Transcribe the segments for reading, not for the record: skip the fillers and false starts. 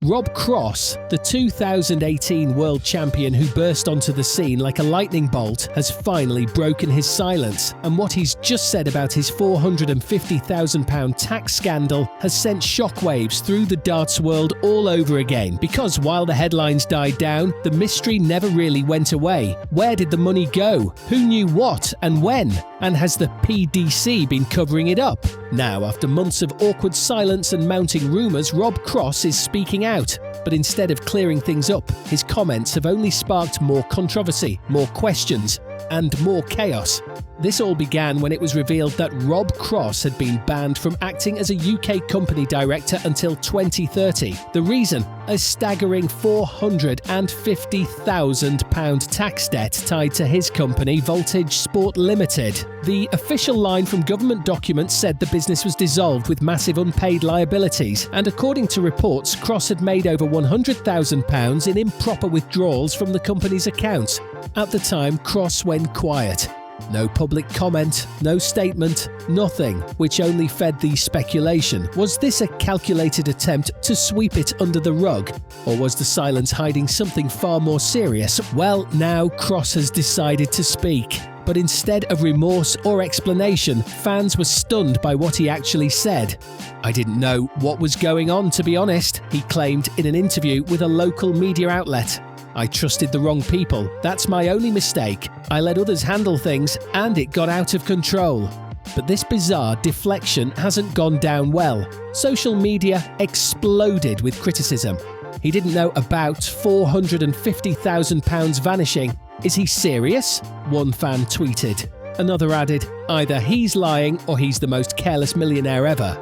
Rob Cross, the 2018 world champion who burst onto the scene like a lightning bolt, has finally broken his silence, and what he's just said about his £450,000 tax scandal has sent shockwaves through the darts world all over again, because while the headlines died down, the mystery never really went away. Where did the money go? Who knew what and when? And has the PDC been covering it up? Now, after months of awkward silence and mounting rumours, Rob Cross is speaking out. But instead of clearing things up, his comments have only sparked more controversy, more questions, and more chaos. This all began when it was revealed that Rob Cross had been banned from acting as a UK company director until 2030. The reason? A staggering £450,000 tax debt tied to his company, Voltage Sport Limited. The official line from government documents said the business was dissolved with massive unpaid liabilities, and according to reports, Cross had made over £100,000 in improper withdrawals from the company's accounts. At the time, Cross went quiet. No public comment, no statement, nothing, which only fed the speculation. Was this a calculated attempt to sweep it under the rug? Or was the silence hiding something far more serious? Well, now Cross has decided to speak. But instead of remorse or explanation, fans were stunned by what he actually said. "I didn't know what was going on, to be honest," he claimed in an interview with a local media outlet. "I trusted the wrong people. That's my only mistake. I let others handle things and it got out of control." But this bizarre deflection hasn't gone down well. Social media exploded with criticism. He didn't know about £450,000 vanishing. Is he serious? One fan tweeted. Another added, either he's lying or he's the most careless millionaire ever.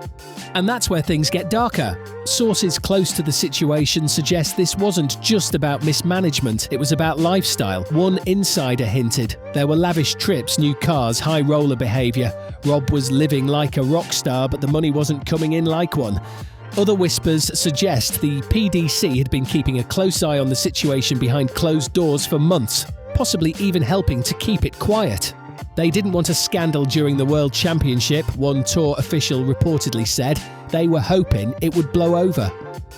And that's where things get darker. Sources close to the situation suggest this wasn't just about mismanagement, it was about lifestyle. One insider hinted there were lavish trips, new cars, high roller behaviour. Rob was living like a rock star, but the money wasn't coming in like one. Other whispers suggest the PDC had been keeping a close eye on the situation behind closed doors for months, possibly even helping to keep it quiet. They didn't want a scandal during the World Championship, one tour official reportedly said. They were hoping it would blow over.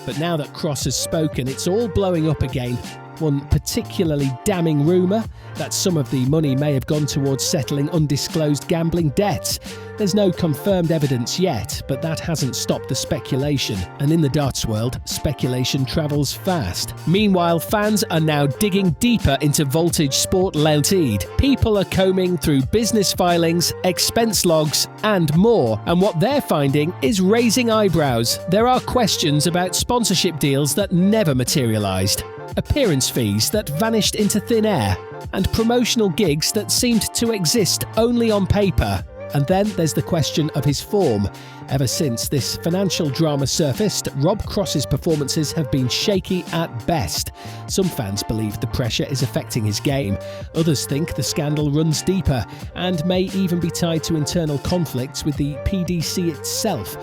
But now that Cross has spoken, it's all blowing up again. One particularly damning rumour that some of the money may have gone towards settling undisclosed gambling debts. There's no confirmed evidence yet, but that hasn't stopped the speculation. And in the darts world, speculation travels fast. Meanwhile, fans are now digging deeper into Voltage Sport Limited. People are combing through business filings, expense logs, and more. And what they're finding is raising eyebrows. There are questions about sponsorship deals that never materialised, appearance fees that vanished into thin air, and promotional gigs that seemed to exist only on paper. And then there's the question of his form. Ever since this financial drama surfaced, Rob Cross's performances have been shaky at best. Some fans believe the pressure is affecting his game. Others think the scandal runs deeper and may even be tied to internal conflicts with the PDC itself.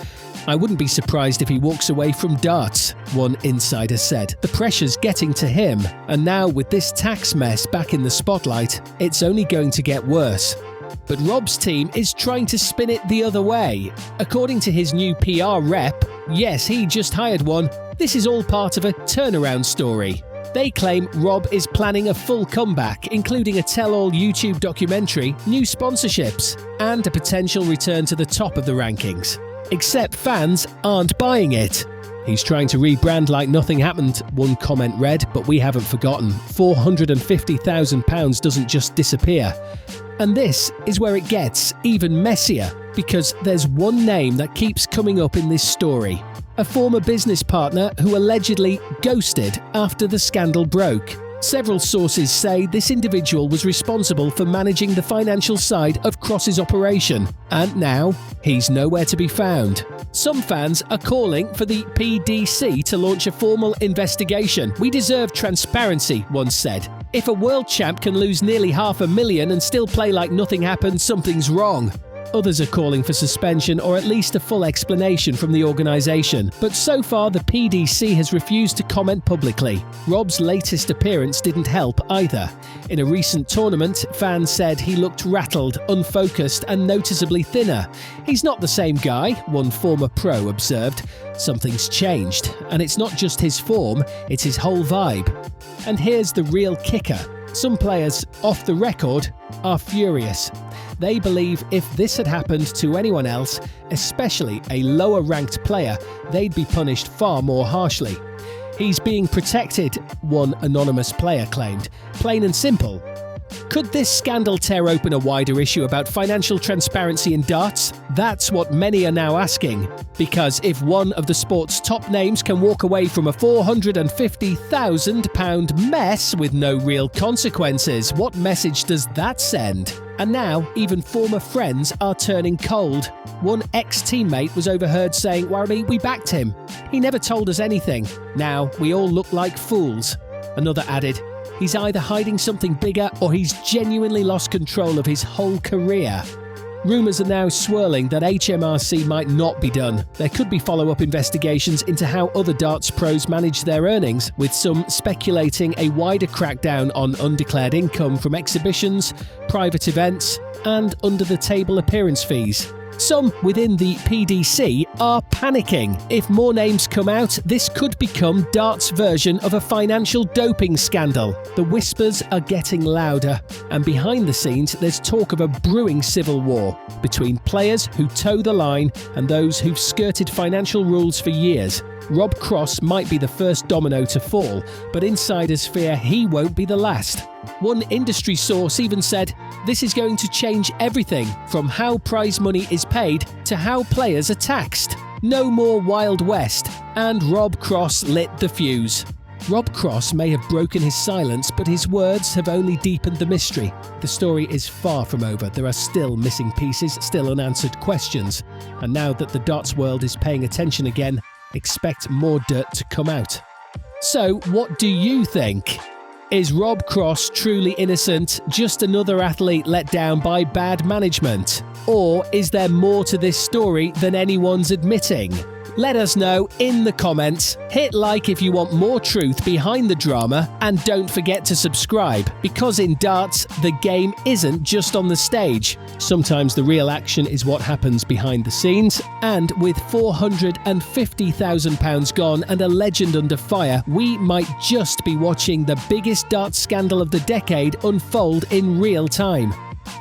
"I wouldn't be surprised if he walks away from darts," one insider said. "The pressure's getting to him, and now with this tax mess back in the spotlight, it's only going to get worse." But Rob's team is trying to spin it the other way. According to his new PR rep, yes, he just hired one, this is all part of a turnaround story. They claim Rob is planning a full comeback, including a tell-all YouTube documentary, new sponsorships, and a potential return to the top of the rankings. Except fans aren't buying it. "He's trying to rebrand like nothing happened," one comment read, "but we haven't forgotten. £450,000 doesn't just disappear." And this is where it gets even messier, because there's one name that keeps coming up in this story. A former business partner who allegedly ghosted after the scandal broke. Several sources say this individual was responsible for managing the financial side of Cross's operation, and now he's nowhere to be found. Some fans are calling for the PDC to launch a formal investigation. "We deserve transparency," one said. "If a world champ can lose nearly £500,000 and still play like nothing happened, something's wrong." Others are calling for suspension or at least a full explanation from the organisation, but so far the PDC has refused to comment publicly. Rob's latest appearance didn't help either. In a recent tournament, fans said he looked rattled, unfocused and noticeably thinner. "He's not the same guy," one former pro observed. "Something's changed, and it's not just his form, it's his whole vibe." And here's the real kicker. Some players, off the record, are furious. They believe if this had happened to anyone else, especially a lower-ranked player, they'd be punished far more harshly. "He's being protected," one anonymous player claimed. "Plain and simple." Could this scandal tear open a wider issue about financial transparency in darts? That's what many are now asking. Because if one of the sport's top names can walk away from a £450,000 mess with no real consequences, what message does that send? And now, even former friends are turning cold. One ex-teammate was overheard saying, "Worry, we backed him. He never told us anything. Now we all look like fools." Another added, "He's either hiding something bigger or he's genuinely lost control of his whole career." Rumours are now swirling that HMRC might not be done. There could be follow-up investigations into how other darts pros manage their earnings, with some speculating a wider crackdown on undeclared income from exhibitions, private events, and under-the-table appearance fees. Some within the PDC are panicking. If more names come out, this could become darts' version of a financial doping scandal. The whispers are getting louder, and behind the scenes there's talk of a brewing civil war between players who toe the line and those who've skirted financial rules for years. Rob Cross might be the first domino to fall, but insiders fear he won't be the last. One industry source even said, "This is going to change everything from how prize money is paid to how players are taxed. No more Wild West." And Rob Cross lit the fuse. Rob Cross may have broken his silence, but his words have only deepened the mystery. The story is far from over. There are still missing pieces, still unanswered questions. And now that the darts world is paying attention again, expect more dirt to come out. So, what do you think? Is Rob Cross truly innocent, just another athlete let down by bad management? Or is there more to this story than anyone's admitting? Let us know in the comments. Hit like if you want more truth behind the drama, and don't forget to subscribe, because in darts, the game isn't just on the stage. Sometimes the real action is what happens behind the scenes, and with £450,000 gone and a legend under fire, we might just be watching the biggest darts scandal of the decade unfold in real time.